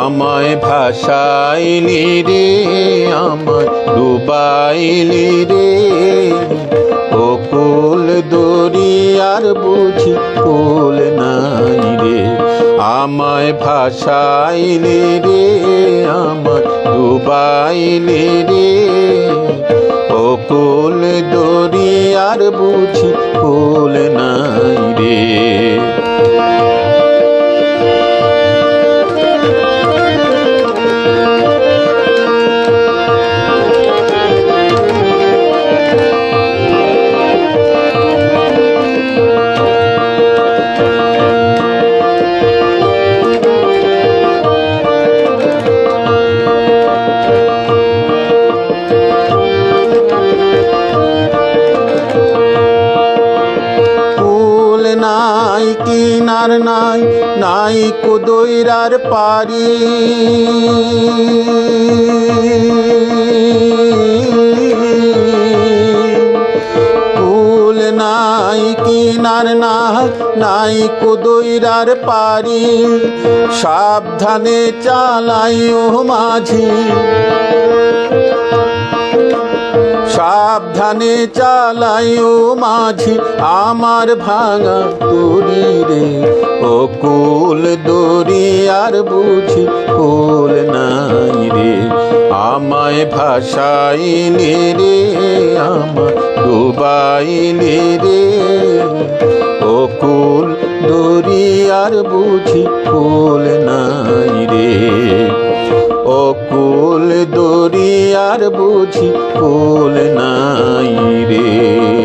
আমায় ভাসাইলি রে, আমায় ডুবাইলি রে, ও কুল দরিয়ার বুঝি কুল নাই রে। আমায় ভাসাইলি রে, আমায় ডুবাইলি রে, ও কুল দরিয়ার বুঝি কুল নাই রে। নাই কিনার নাই, নাই কুদইরার পারি, কুল নাই কিনার নাই, নাই কুদইরার পারি, সাবধানে চালাইও মাঝি, সাবধানে চালাইও মাঝি আমার ভাঙা তরি রে, ও কুল দরিয়ার বুঝি কুল নাই রে। আমায় ভাসাইলি রে, আমায় ডুবাইলি রে, ও কুল দরিয়ার বুঝি কুল নাই রে, ও কুল দরিয়ার বুঝি কুল নাই রে।